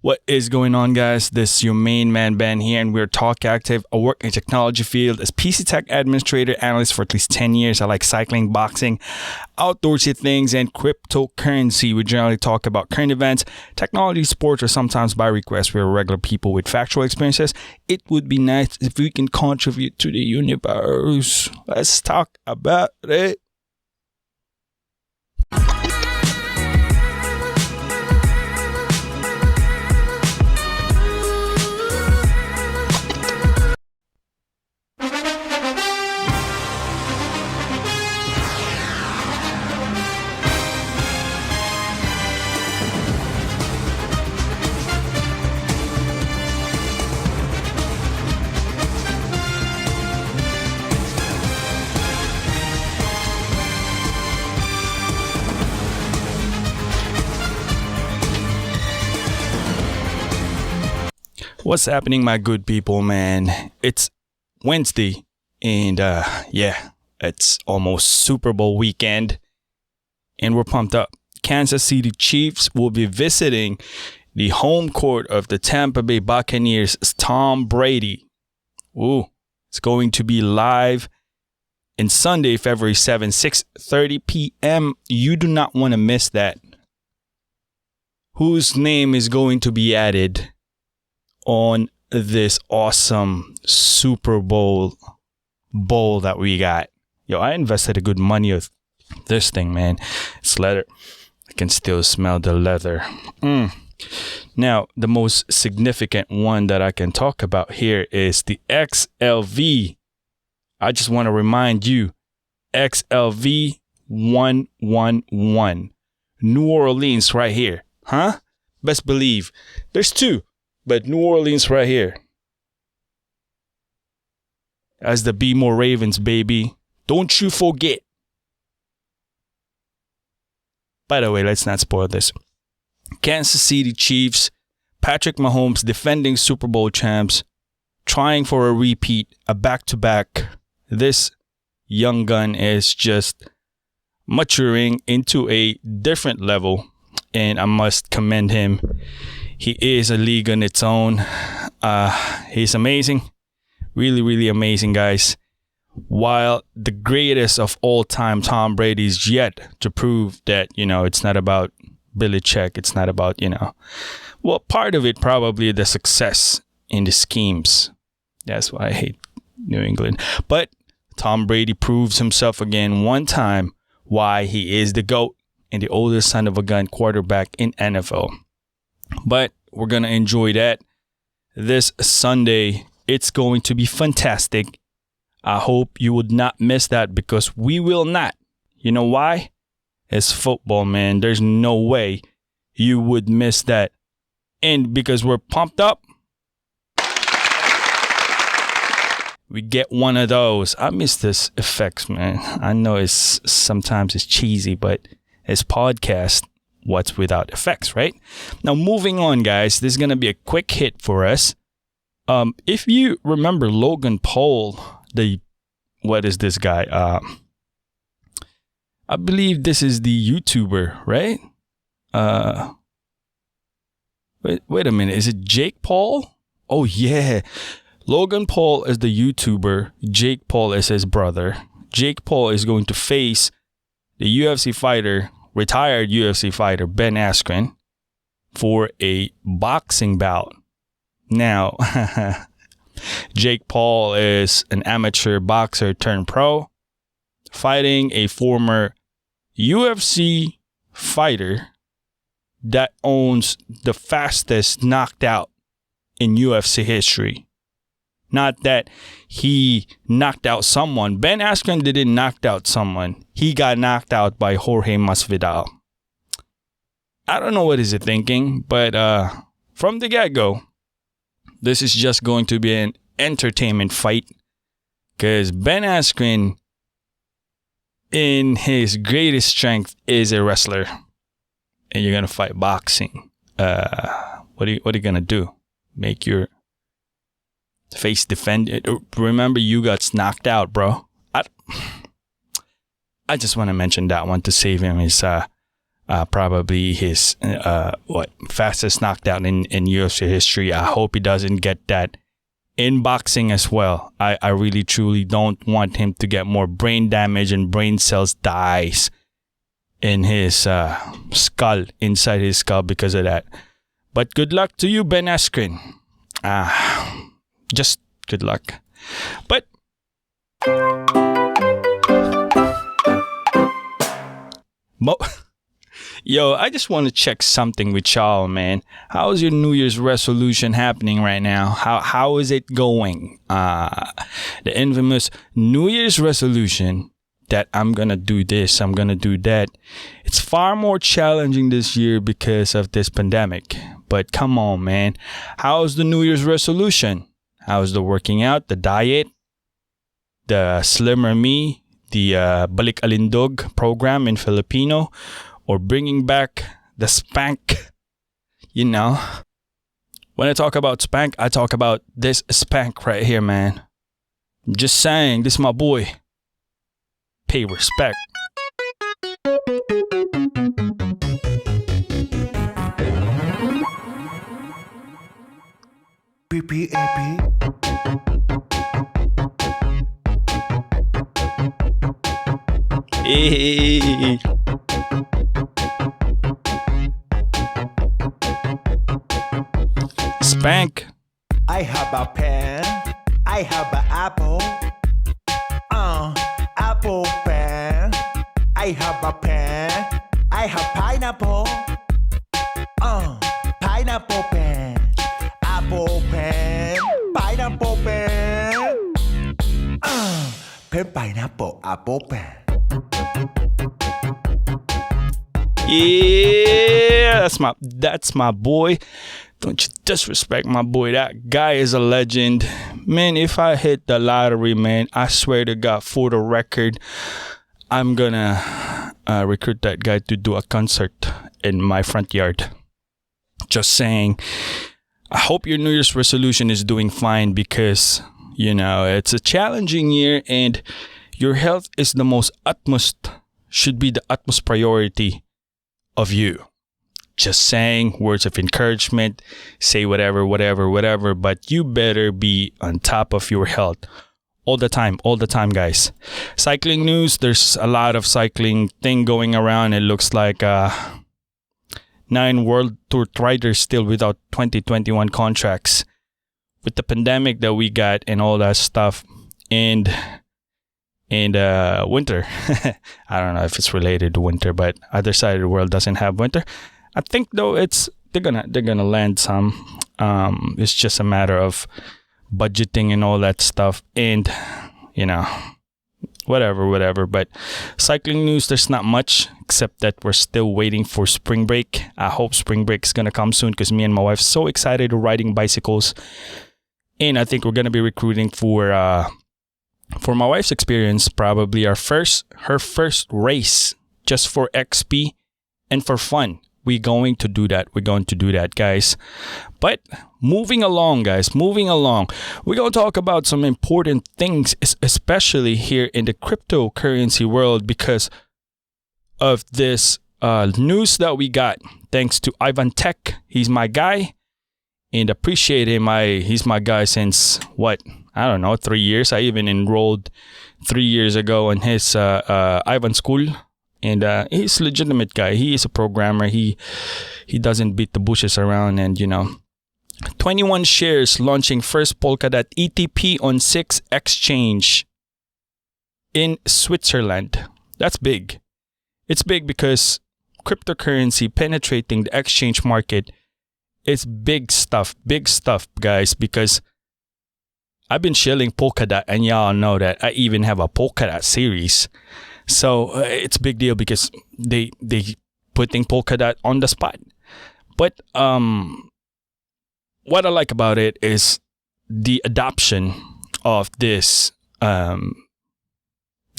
What is going on, guys? This is your main man, Ben, here, and we're Talk Active. I work in technology field as PC Tech Administrator Analyst for at least 10 years. I like cycling, boxing, outdoorsy things, and cryptocurrency. We generally talk about current events, technology, sports, or sometimes by request. We're regular people with factual experiences. It would be nice if we can contribute to the universe. Let's talk about it. What's happening, my good people, man? It's Wednesday, and it's almost Super Bowl weekend, and we're pumped up. Kansas City Chiefs will be visiting the home court of the Tampa Bay Buccaneers' Tom Brady. Ooh, it's going to be live on Sunday, February 7th, 6:30 p.m. You do not want to miss that. Whose name is going to be added on this awesome Super Bowl that we got? Yo, I invested a good money of this thing, man. It's leather. I can still smell the leather. Now, the most significant one that I can talk about here is the XLV. I just want to remind you, XLV 111. New Orleans right here. Huh? Best believe. There's two. But New Orleans right here. As the Be More Ravens, baby. Don't you forget. By the way, let's not spoil this. Kansas City Chiefs, Patrick Mahomes, defending Super Bowl champs, trying for a repeat, a back-to-back. This young gun is just maturing into a different level, and I must commend him. He is a league on its own. He's amazing. Really, really amazing, guys. While the greatest of all time, Tom Brady, is yet to prove that, it's not about Belichick. It's not about, well, part of it probably the success in the schemes. That's why I hate New England. But Tom Brady proves himself again one time why he is the GOAT and the oldest son of a gun quarterback in NFL. But we're going to enjoy that this Sunday. It's going to be fantastic. I hope you would not miss that, because we will not. You know why? It's football, man. There's no way you would miss that. And because we're pumped up, we get one of those. I miss this effects, man. I know sometimes it's cheesy, but it's podcast. What's without effects, right? Now, moving on, guys. This is going to be a quick hit for us. If you remember Logan Paul, what is this guy? I believe this is the YouTuber, right? Wait a minute. Is it Jake Paul? Oh, yeah. Logan Paul is the YouTuber. Jake Paul is his brother. Jake Paul is going to face the UFC fighter, retired UFC fighter Ben Askren, for a boxing bout. Now, Jake Paul is an amateur boxer turned pro, fighting a former UFC fighter that owns the fastest knockout in UFC history. Not that he knocked out someone. Ben Askren didn't knock out someone. He got knocked out by Jorge Masvidal. I don't know what is he thinking, but from the get-go, this is just going to be an entertainment fight, because Ben Askren, in his greatest strength, is a wrestler, and you're gonna fight boxing. What are you gonna do? Make your face defend it? Remember, you got knocked out, bro. I just want to mention that one to save him his Probably his fastest knockdown in UFC history. I hope he doesn't get that in boxing as well. I really truly don't want him to get more brain damage and brain cells dies in his skull, inside his skull, because of that. But good luck to you, Ben Askren. Just good luck. But yo, I just want to check something with y'all, man. How's your New Year's resolution happening right now? How is it going? The infamous New Year's resolution that I'm gonna do this, I'm gonna do that. It's far more challenging this year because of this pandemic. But come on, man. How's the New Year's resolution? How's the working out, the diet, the Slimmer Me, the Balik Alindog program in Filipino, or bringing back the spank? You know, when I talk about spank, I talk about this spank right here, man. Just saying, this is my boy. Pay respect. PPAP. Hey. Spank. I have a pen. I have an apple. Apple pen. I have a pen. I have pineapple. Pineapple pen. Apple pen. Pineapple pen. Pen pineapple apple pen. Yeah, that's my boy. Don't you disrespect my boy. That guy is a legend. Man, if I hit the lottery, man, I swear to God, for the record, I'm gonna recruit that guy to do a concert in my front yard. Just saying. I hope your New Year's resolution is doing fine because, you know, it's a challenging year and your health is should be the utmost priority of you. Just saying, words of encouragement, say whatever, but you better be on top of your health all the time, guys. Cycling news, there's a lot of cycling thing going around. It looks like 9 World Tour riders still without 2021 contracts with the pandemic that we got and all that stuff. And winter. I don't know if it's related to winter, but other side of the world doesn't have winter. I think though they're gonna land some. It's just a matter of budgeting and all that stuff, and you know, whatever. But cycling news, there's not much except that we're still waiting for spring break. I hope spring break's gonna come soon because me and my wife so excited to riding bicycles, and I think we're gonna be recruiting for my wife's experience, probably her first race just for XP and for fun. We're going to do that, guys. But moving along. We're going to talk about some important things, especially here in the cryptocurrency world because of this news that we got. Thanks to Ivan Tech. He's my guy and appreciate him. He's my guy since, 3 years. I even enrolled 3 years ago in his Ivan school. And he's a legitimate guy. He is a programmer. He doesn't beat the bushes around. And, 21 shares launching first PolkaDOT ETP on 6 exchange in Switzerland. That's big. It's big because cryptocurrency penetrating the exchange market is big stuff, guys, because I've been shilling PolkaDOT and y'all know that I even have a PolkaDOT series. So it's a big deal because they putting PolkaDOT on the spot. But what I like about it is the adoption of this. The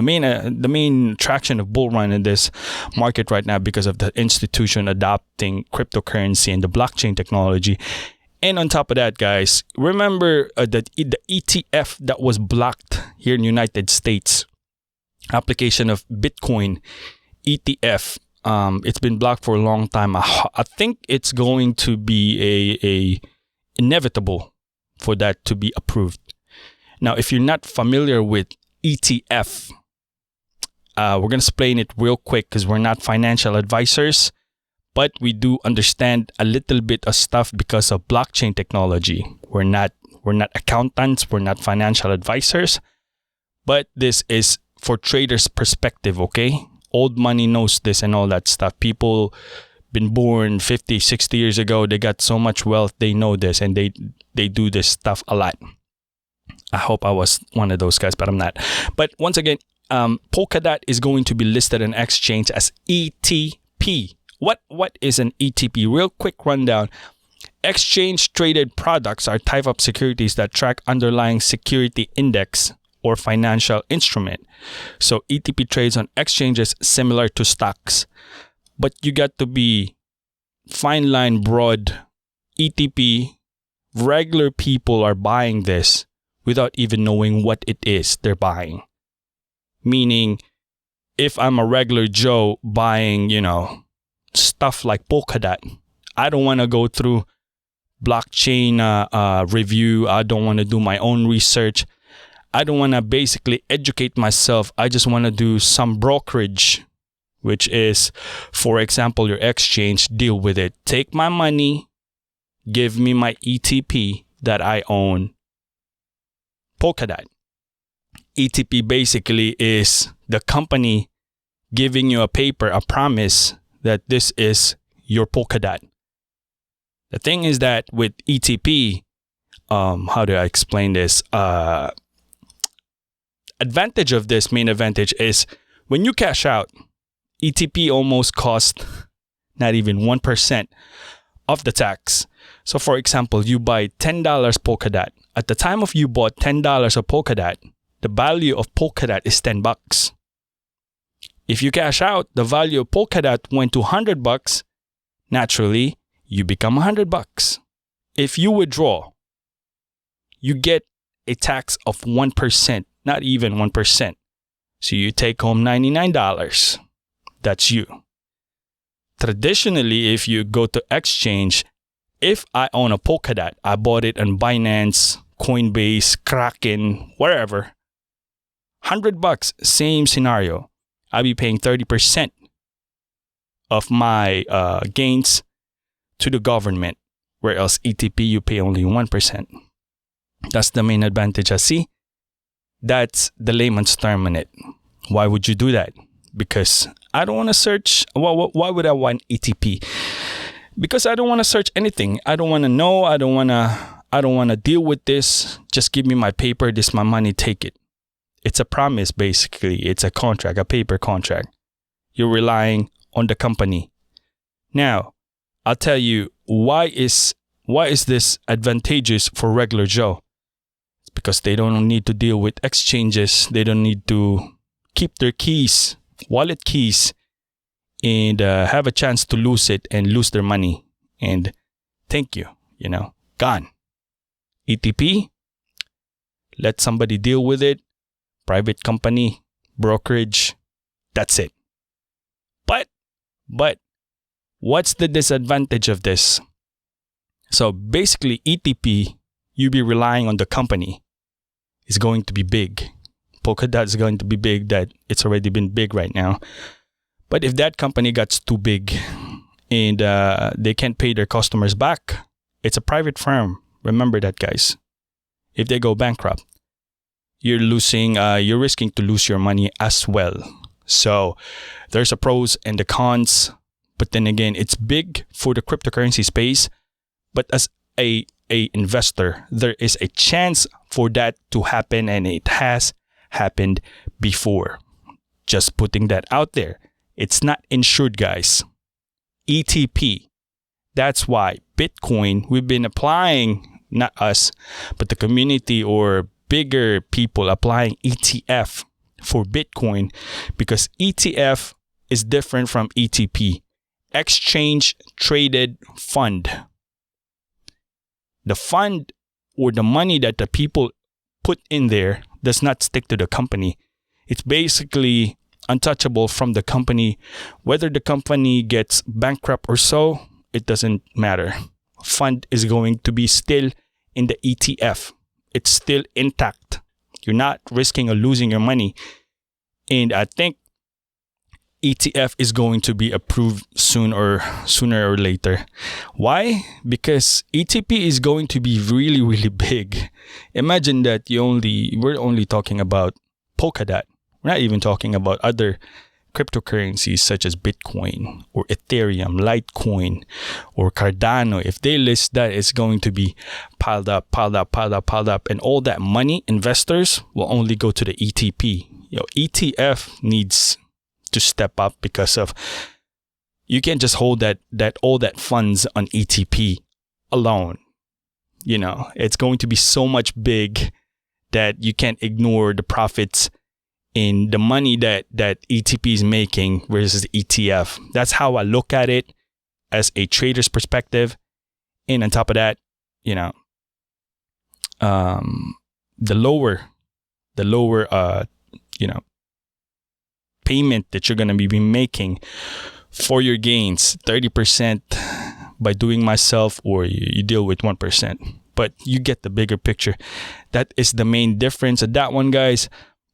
main attraction of bull run in this market right now because of the institution adopting cryptocurrency and the blockchain technology. And on top of that, guys, remember that the ETF that was blocked here in the United States. Application of Bitcoin ETF It's been blocked for a long time. I think it's going to be a inevitable for that to be approved. Now, if you're not familiar with ETF, we're going to explain it real quick because we're not financial advisors, but we do understand a little bit of stuff because of blockchain technology. We're not accountants, we're not financial advisors, but this is for traders' perspective, okay? Old money knows this and all that stuff. People been born 50, 60 years ago, they got so much wealth, they know this, and they do this stuff a lot. I hope I was one of those guys, but I'm not. But once again, PolkaDOT is going to be listed on exchange as ETP. What is an ETP? Real quick rundown. Exchange traded products are type of securities that track underlying security index or financial instrument. So ETP trades on exchanges similar to stocks. But you got to be fine line broad. ETP, regular people are buying this without even knowing what it is they're buying. Meaning, if I'm a regular Joe buying, stuff like PolkaDOT, I don't want to go through blockchain review. I don't want to do my own research. I don't want to basically educate myself. I just want to do some brokerage, which is, for example, your exchange, deal with it. Take my money, give me my ETP that I own. PolkaDOT. ETP basically is the company giving you a paper, a promise that this is your PolkaDOT. The thing is that with ETP, how do I explain this? Advantage of this, main advantage is when you cash out, ETP almost cost not even 1% of the tax. So for example, you buy $10 PolkaDOT. At the time of you bought $10 of PolkaDOT, the value of PolkaDOT is $10. If you cash out, the value of PolkaDOT went to $100. Naturally, you become $100. If you withdraw, you get a tax of 1%, not even 1%. So you take home $99. That's you. Traditionally, if you go to exchange, if I own a PolkaDOT, I bought it on Binance, Coinbase, Kraken, wherever, $100, same scenario. I'll be paying 30% of my gains to the government, whereas ETP, you pay only 1%. That's the main advantage I see. That's the layman's term in it. Why would you do that? Because I don't want to search. Why would I want ETP? Because I don't want to search anything. I don't want to know. I don't want to deal with this. Just give me my paper. This is my money. Take it. It's a promise, basically. It's a contract, a paper contract. You're relying on the company. Now, I'll tell you why is this advantageous for regular Joe? It's because they don't need to deal with exchanges. They don't need to keep their keys, wallet keys, and have a chance to lose it and lose their money. And thank you, gone. ETP, let somebody deal with it. Private company, brokerage, that's it. But what's the disadvantage of this? So basically, ETP, you be relying on the company, is going to be big. PolkaDOT is going to be big. That it's already been big right now. But if that company gets too big and they can't pay their customers back, it's a private firm. Remember that, guys. If they go bankrupt, you're risking to lose your money as well. So there's a pros and the cons. But then again, it's big for the cryptocurrency space. But as a investor, there is a chance for that to happen, and it has happened before. Just putting that out there. It's not insured, guys. ETP. That's why Bitcoin, we've been applying, not us, but the community or bigger people applying ETF for Bitcoin, because ETF is different from ETP. Exchange Traded Fund. The fund or the money that the people put in there does not stick to the company. It's basically untouchable from the company. Whether the company gets bankrupt or so, it doesn't matter. Fund is going to be still in the ETF. It's still intact. You're not risking or losing your money. And I think ETF is going to be approved sooner or later. Why? Because ETP is going to be really, really big. Imagine that we're only talking about PolkaDOT. We're not even talking about other cryptocurrencies such as Bitcoin or Ethereum, Litecoin, or Cardano. If they list that, it's going to be piled up. And all that money, investors, will only go to the ETP. ETF needs to step up because of you can't just hold all that funds on ETP alone. It's going to be so much big that you can't ignore the profits in the money that ETP is making versus the ETF. That's how I look at it as a trader's perspective. And on top of that, the lower payment that you're going to be making for your gains, 30% by doing myself, or you deal with 1%. But you get the bigger picture. That is the main difference of that one, guys.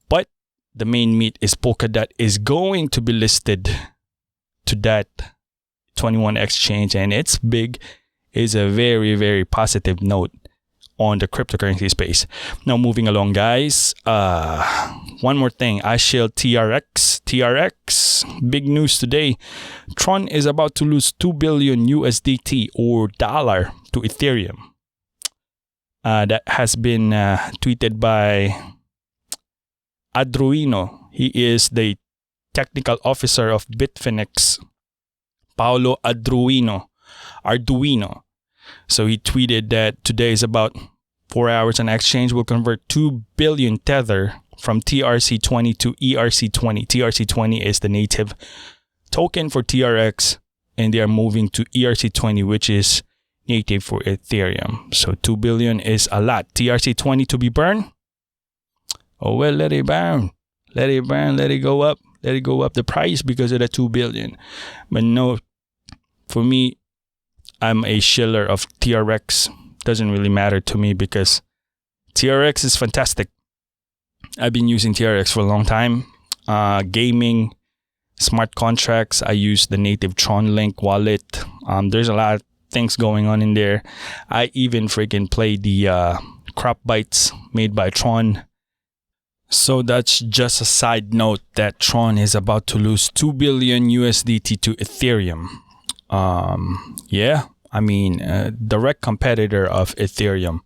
But the main meat is PolkaDOT is going to be listed to that 21 exchange, and it's big. Is a very, very positive note on the cryptocurrency space. Now, moving along, guys. One more thing. iShield TRX. Big news today. Tron is about to lose 2 billion USDT or dollar to Ethereum. That has been tweeted by Arduino. He is the technical officer of Bitfinex, Paolo Arduino. So he tweeted that today is about 4 hours an exchange will convert 2 billion Tether from TRC20 to ERC20. TRC20 is the native token for TRX, and they are moving to ERC20, which is native for Ethereum. So 2 billion is a lot. TRC20 to be burned? Oh, well, let it burn. Let it burn. Let it go up. Let it go up the price because of the 2 billion. But no, for me, I'm a shiller of TRX. Doesn't really matter to me because TRX is fantastic. I've been using TRX for a long time. Gaming, smart contracts. I use the native Tron Link wallet. There's a lot of things going on in there. I even freaking play the crop bites made by Tron. So that's just a side note that Tron is about to lose 2 billion USDT to Ethereum. Direct competitor of Ethereum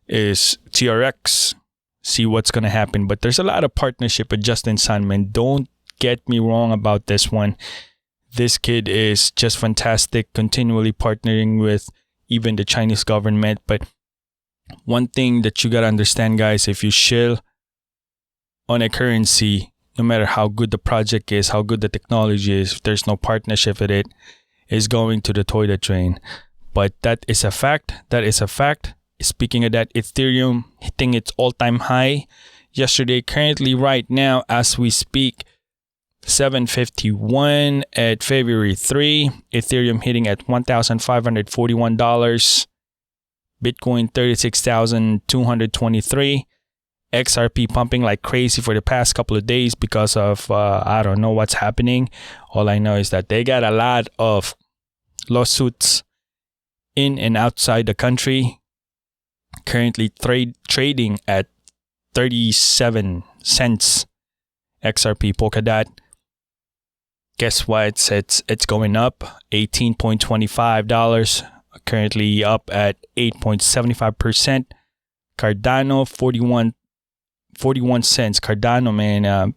is TRX. See what's going to happen. But there's a lot of partnership with Justin Sunman. Don't get me wrong about this one. This kid is just fantastic, continually partnering with even the Chinese government. But one thing that you got to understand, guys, if you shill on a currency, no matter how good the project is, how good the technology is, if there's no partnership with it, is going to the toilet drain. But that is a fact. Speaking of that, Ethereum hitting its all-time high yesterday. Currently, right now, as we speak, 751 at February 3. Ethereum hitting at $1,541. Bitcoin 36,223. XRP pumping like crazy for the past couple of days because of I don't know what's happening. All I know is that they got a lot of lawsuits in and outside the country. Currently trading at 37 cents. XRP PolkaDOT. Guess what? It's going up $18.25. Currently up at 8.75%. Cardano 41 cents. Cardano, man,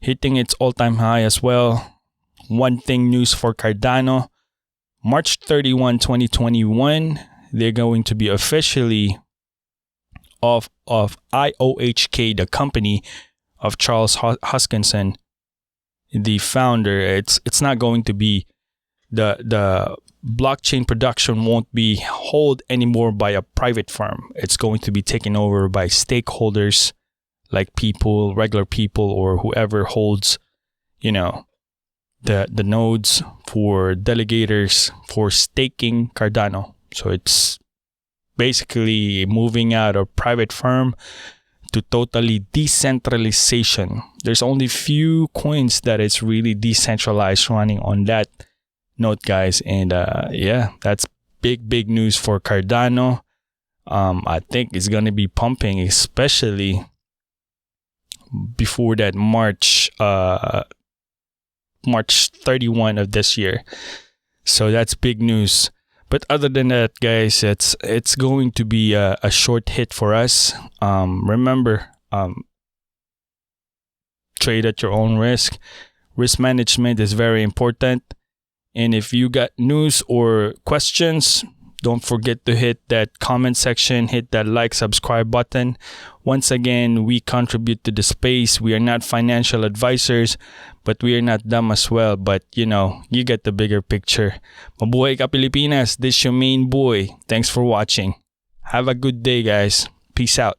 hitting its all-time high as well. One thing news for Cardano. March 31, 2021, they're going to be officially of IOHK, the company of Charles Hoskinson, the founder. It's not going to be the blockchain production won't be held anymore by a private firm. It's going to be taken over by stakeholders like people, regular people, or whoever holds the nodes for delegators for staking Cardano. So it's basically moving out of private firm to totally decentralization. There's only few coins that is really decentralized running on that node, guys. And that's big news for Cardano. I think it's gonna be pumping, especially before that March 31 of this year. So that's big news. But other than that, guys, it's going to be a short hit for us. Remember, trade at your own risk. Risk management is very important. And if you got news or questions, don't forget to hit that comment section, hit that like, subscribe button. Once again, we contribute to the space. We are not financial advisors, but we are not dumb as well. But, you get the bigger picture. Mabuhay ka Pilipinas. This your main boy. Thanks for watching. Have a good day, guys. Peace out.